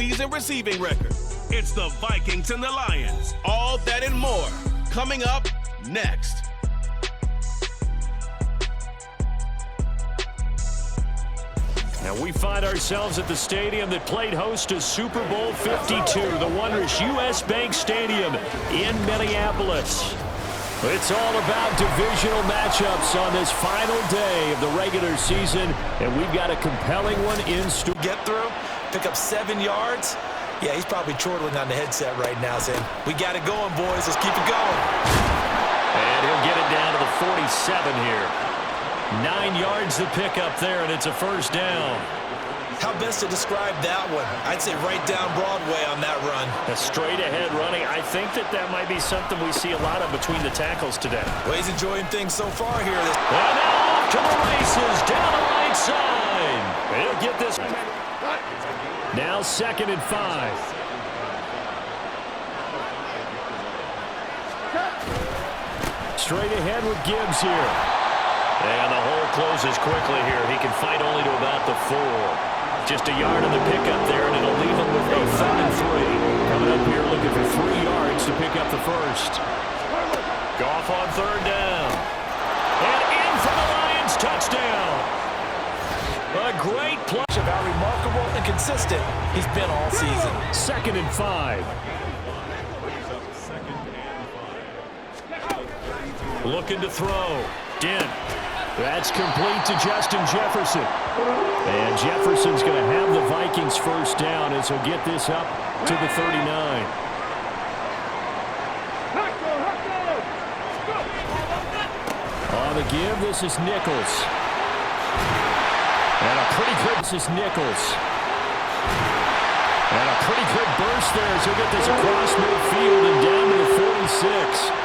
season receiving record. It's the Vikings and the Lions. All that and more coming up next. And we find ourselves at the stadium that played host to Super Bowl 52, the wondrous U.S. Bank Stadium in Minneapolis. It's all about divisional matchups on this final day of the regular season, and we've got a compelling one in store. Get through, pick up 7 yards. Yeah, he's probably chortling on the headset right now saying, we got it going, boys. Let's keep it going. And he'll get it down to the 47 here. 9 yards to pick up there, and it's a first down. How best to describe that one? I'd say right down Broadway on that run. A straight-ahead running. I think that might be something we see a lot of between the tackles today. Well, he's enjoying things so far here. And now off to the races, down the right side. He'll get this. Now 2nd and 5. Straight ahead with Gibbs here. And the hole closes quickly here. He can fight only to about the 4. Just a yard on the pickup there, and it'll leave him with a 3rd and 3. Coming up here looking for 3 yards to pick up the first. Goff on 3rd down. And in for the Lions, touchdown. A great play. Of how remarkable and consistent he's been all season. 2nd and 5. Looking to throw. Dent. That's complete to Justin Jefferson. And Jefferson's going to have the Vikings first down as he'll get this up to the 39. On the give, this is Nichols. And a pretty good, this is Nichols. And a pretty good burst there as he'll get this across midfield and down to the 46.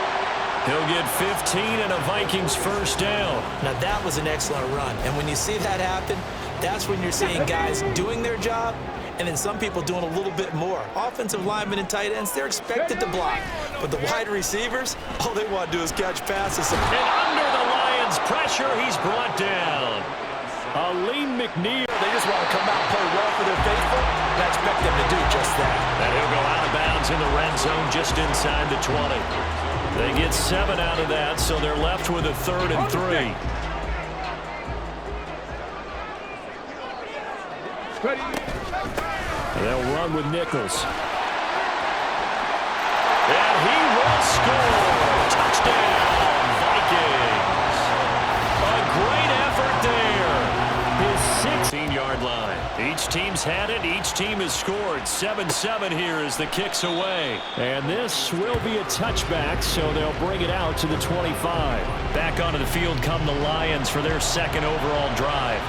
He'll get 15 and a Vikings first down. Now that was an excellent run. And when you see that happen, that's when you're seeing guys doing their job and then some people doing a little bit more. Offensive linemen and tight ends, they're expected to block. But the wide receivers, all they want to do is catch passes. And under the Lions' pressure, he's brought down. Aleem McNeil. They just want to come out and play well for their faithful, and I expect them to do just that. And he'll go out of bounds in the red zone just inside the 20. They get 7 out of that, so they're left with a 3rd and 3. They'll run with Nichols. And he will score. Touchdown, Vikings. A great effort there. His 16-yard line. Each team's had it. Each team has scored. 7-7 here as the kick's away. And this will be a touchback, so they'll bring it out to the 25. Back onto the field come the Lions for their 2nd overall drive.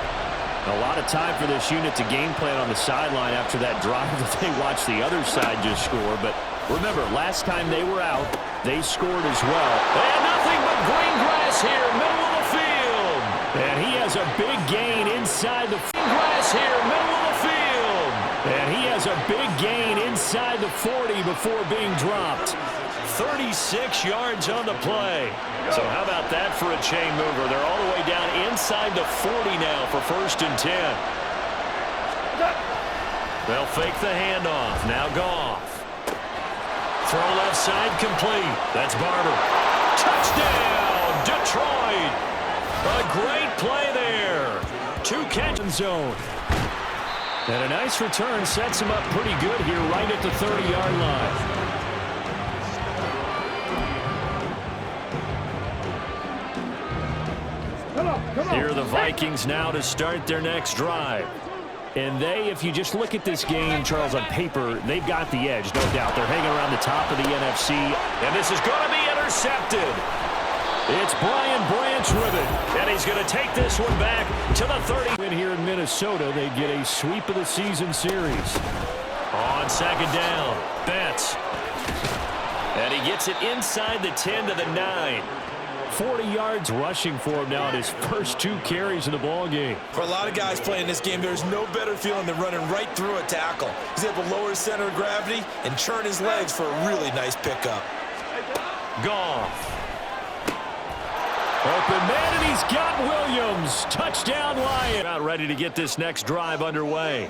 A lot of time for this unit to game plan on the sideline after that drive that they watched the other side just score. But remember, last time they were out, they scored as well. And nothing but green grass here, middle of the field. And he has a big gain inside the grass here, middle of the field. And he has a big gain inside the 40 before being dropped. 36 yards on the play. So how about that for a chain mover? They're all the way down inside the 40 now for 1st and 10. They'll fake the handoff. Now Goff. Throw left side complete. That's Barber. Touchdown, Detroit. A great play there. 2 catch in zone. And a nice return sets him up pretty good here right at the 30-yard line. Here are the Vikings now to start their next drive. And they, if you just look at this game, Charles, on paper, they've got the edge, no doubt. They're hanging around the top of the NFC. And this is going to be intercepted. It's Brian Branch with it. And he's going to take this one back to the 30. In here in Minnesota, they get a sweep of the season series. On 2nd down, Betts. And he gets it inside the 10 to the 9. 40 yards rushing for him now in his first 2 carries of the ball game. For a lot of guys playing this game, there's no better feeling than running right through a tackle. He's able to lower his center of gravity and churn his legs for a really nice pickup. Goff. Open man, and he's got Williams. Touchdown, Lions. About ready to get this next drive underway.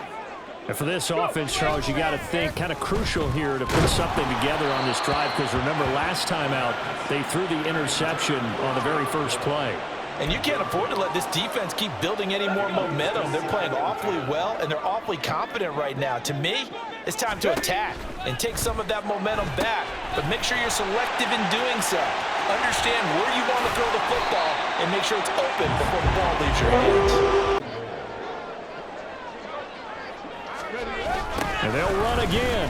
And for this offense, Charles, you got to think kind of crucial here to put something together on this drive, because remember last time out they threw the interception on the very first play. And you can't afford to let this defense keep building any more momentum. They're playing awfully well, and they're awfully confident right now. To me, it's time to attack and take some of that momentum back, but make sure you're selective in doing so. Understand where you want to throw the football and make sure it's open before the ball leaves your hands. And they'll run again.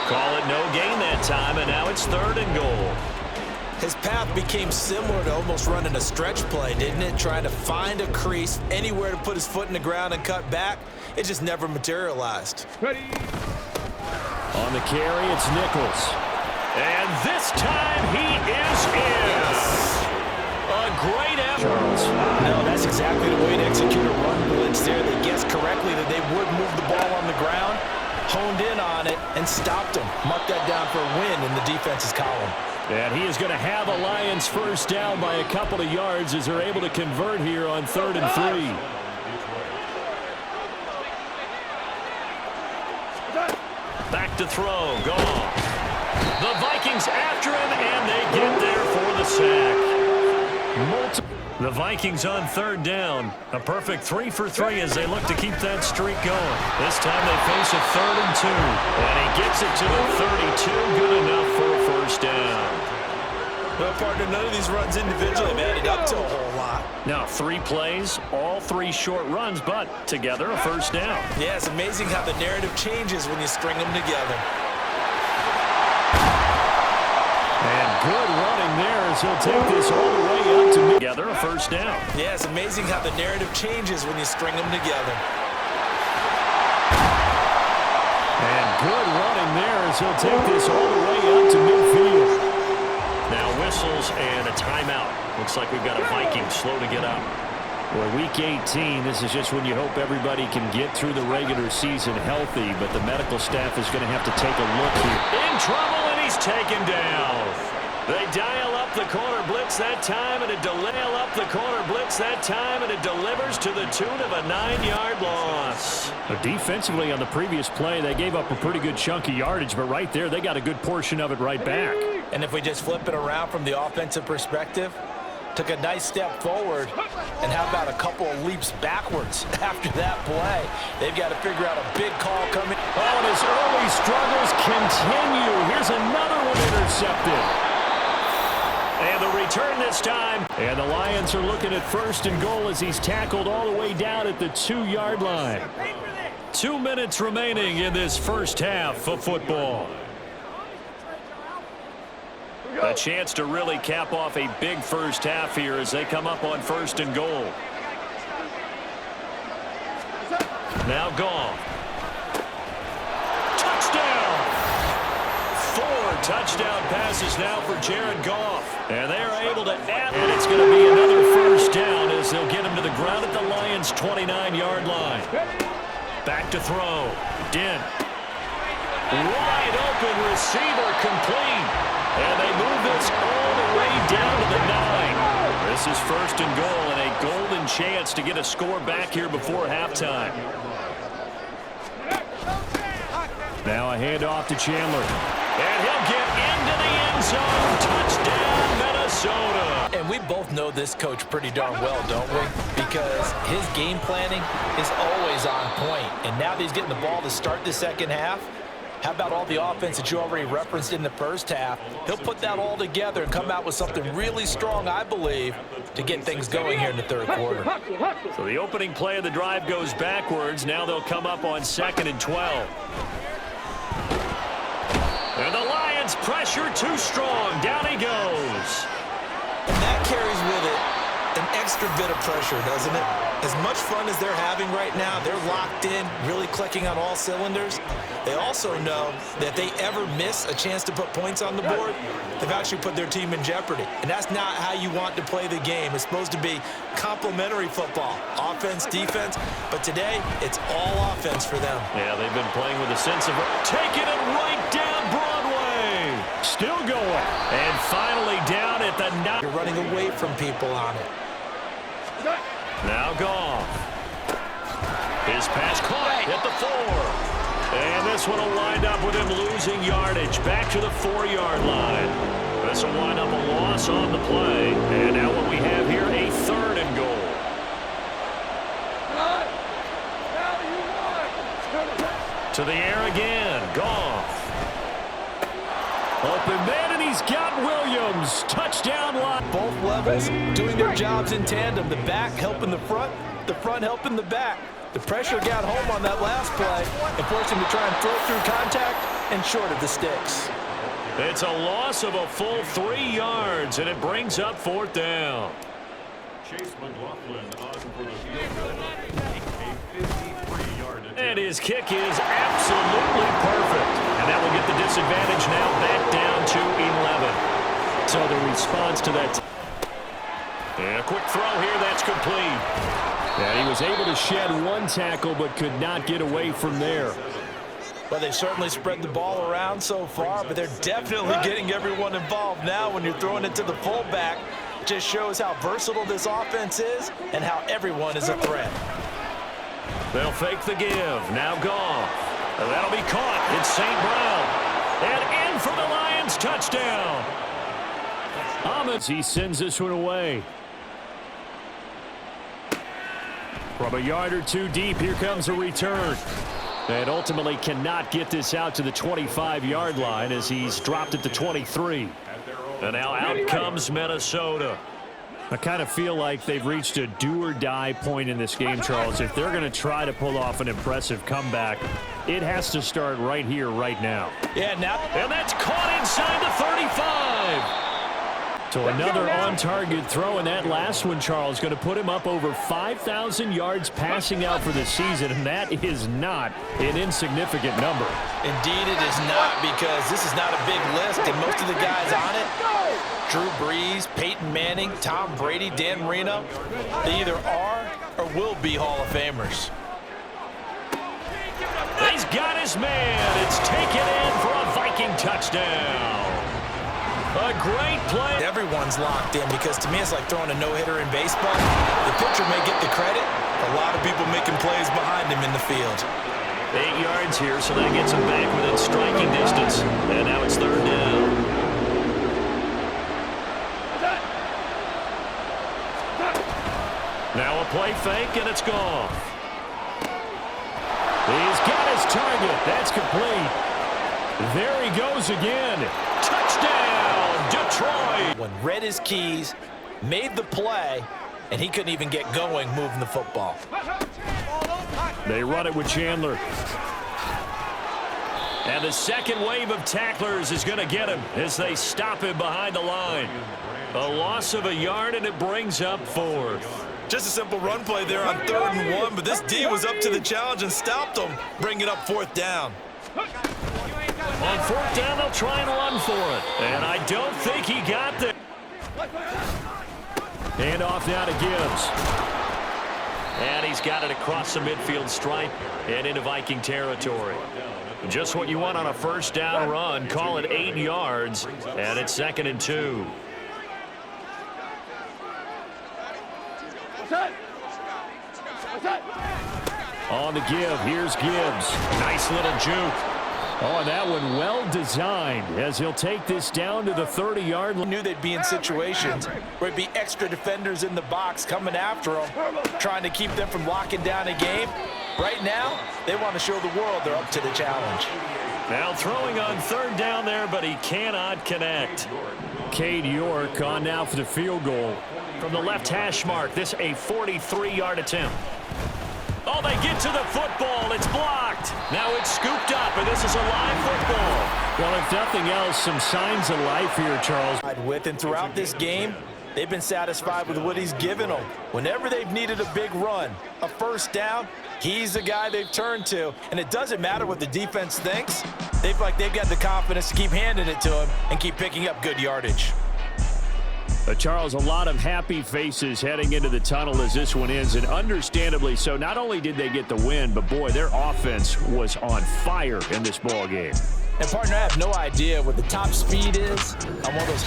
Call it no gain that time, and now it's 3rd and goal. His path became similar to almost running a stretch play, didn't it? Trying to find a crease, anywhere to put his foot in the ground and cut back. It just never materialized. Ready. On the carry, it's Nichols. And this time he is in. A great effort. Charles. No, that's exactly the way to execute a run blitz there. They guessed correctly that they would move the ball on the ground, honed in on it, and stopped them. Mark that down for a win in the defense's column. And he is going to have a Lions first down by a couple of yards as they're able to convert here on 3rd and 3. Back to throw. Gone. The Vikings after him, and they get there for the sack. The Vikings on 3rd down. A perfect 3 for 3 as they look to keep that streak going. This time they face a 3rd and 2. And he gets it to the 32. Good enough for a first down. Well, partner, none of these runs individually have added up to a whole lot. Now, 3 plays, all 3 short runs, but together a first down. Yeah, it's amazing how the narrative changes when you string them together. And good running there as he'll take this all the way up to together a first down. Yeah, it's amazing how the narrative changes when you string them together. And good running there as he'll take this all the way up to midfield. Now whistles and a timeout. Looks like we've got a Viking slow to get up. Well, week 18, this is just when you hope everybody can get through the regular season healthy, but the medical staff is going to have to take a look here. In trouble, and he's taken down. They dial up the corner blitz that time, and it dial up the corner blitz that time, and it delivers to the tune of a 9-yard loss. Defensively on the previous play, they gave up a pretty good chunk of yardage, but right there, they got a good portion of it right back. And if we just flip it around from the offensive perspective, took a nice step forward, and how about a couple of leaps backwards after that play? They've got to figure out a big call coming. Oh, and his early struggles continue. Here's another one intercepted. And the return this time. And the Lions are looking at 1st and goal as he's tackled all the way down at the 2-yard line. 2 minutes remaining in this first half of football. A chance to really cap off a big first half here as they come up on 1st and goal. Now gone. Touchdown! 4 touchdown passes now for Jared Goff. And they are able to add. And it's going to be another first down as they'll get him to the ground at the Lions' 29-yard line. Back to throw. Dent. Wide open receiver complete. And they move this all the way down to the 9. This is 1st and goal and a golden chance to get a score back here before halftime. Now a handoff to Chandler. And he'll get into the end zone. Touchdown, Minnesota. And we both know this coach pretty darn well, don't we? Because his game planning is always on point. And now that he's getting the ball to start the second half, how about all the offense that you already referenced in the first half? He'll put that all together and come out with something really strong, I believe, to get things going here in the 3rd quarter. So the opening play of the drive goes backwards. Now they'll come up on 2nd and 12. And the Lions pressure too strong. Down he goes. And that carries with it an extra bit of pressure, doesn't it? As much fun as they're having right now, they're locked in, really clicking on all cylinders. They also know that if they ever miss a chance to put points on the board, they've actually put their team in jeopardy. And that's not how you want to play the game. It's supposed to be complementary football, offense, defense. But today, it's all offense for them. Yeah, they've been playing with a sense of taking it right down Broadway. Still going. And finally down at the 9. You're running away from people on it. Now Goff. His pass caught at the 4. And this one will wind up with him losing yardage back to the 4-yard line. This will wind up a loss on the play. And now what we have here, a 3rd and goal. To the air again. Goff. Open man, and he's got Williams. Touchdown line. Both levels doing their jobs in tandem. The back helping the front helping the back. The pressure got home on that last play and forced him to try and throw through contact and short of the sticks. It's a loss of a full 3 yards, and it brings up 4th down. Chase McLaughlin on for the field goal. A 53-yard attempt. And his kick is absolutely perfect. And that will get the disadvantage now back down to 11. So the response to that. And a quick throw here, that's complete. Yeah, he was able to shed 1 tackle but could not get away from there. Well, they certainly spread the ball around so far, but they're definitely getting everyone involved now when you're throwing it to the fullback. It just shows how versatile this offense is and how everyone is a threat. They'll fake the give. Now Goff. That'll be caught. It's St. Brown. And in for the Lions. Touchdown. He sends this one away. From a yard or 2 deep, here comes a return. And ultimately cannot get this out to the 25-yard line as he's dropped at the 23. And now out comes Minnesota. I kind of feel like they've reached a do-or-die point in this game, Charles. If they're going to try to pull off an impressive comeback, it has to start right here, right now. Yeah, now. And that's caught inside the 35. So another on-target throw, and that last one, Charles, going to put him up over 5,000 yards passing out for the season, and that is not an insignificant number. Indeed it is not, because this is not a big list, and most of the guys on it, Drew Brees, Peyton Manning, Tom Brady, Dan Marino, they either are or will be Hall of Famers. He's got his man. It's taken in for a Viking touchdown. A great play. Everyone's locked in, because to me it's like throwing a no-hitter in baseball. The pitcher may get the credit, a lot of people making plays behind him in the field. 8 yards here, so that gets him back within striking distance. And now it's 3rd down. Now a play fake, and it's gone. He's got his target. That's complete. There he goes again. Touchdown, Detroit. When read his keys, made the play, and he couldn't even get going moving the football. They run it with Chandler. And the second wave of tacklers is going to get him as they stop him behind the line. A loss of a yard, and it brings up 4th. Just a simple run play there on 3rd and 1, but this D was up to the challenge and stopped him, bringing up 4th down. On 4th down, they'll try and run for it. And I don't think he got there. And off now to Gibbs. And he's got it across the midfield stripe and into Viking territory. Just what you want on a 1st down run. Call it 8 yards, and it's 2nd and 2. On the give, here's Gibbs. Nice little juke. Oh, and that one well designed as he'll take this down to the 30-yard line. Knew they'd be in situations where it'd be extra defenders in the box coming after them, trying to keep them from locking down a game. Right now, they want to show the world they're up to the challenge. Now throwing on 3rd down there, but he cannot connect. Cade York on now for the field goal. From the left hash mark, this a 43-yard attempt. Oh, they get to the football. It's blocked. Now it's scooped up, and this is a live football. Well, if nothing else, some signs of life here, Charles. With and throughout this game, they've been satisfied with what he's given them. Whenever they've needed a big run, a 1st down, he's the guy they've turned to. And it doesn't matter what the defense thinks. They've got the confidence to keep handing it to him and keep picking up good yardage. Charles, a lot of happy faces heading into the tunnel as this one ends, and understandably so. Not only did they get the win, but boy, their offense was on fire in this ball game. And partner, I have no idea what the top speed is on one of those.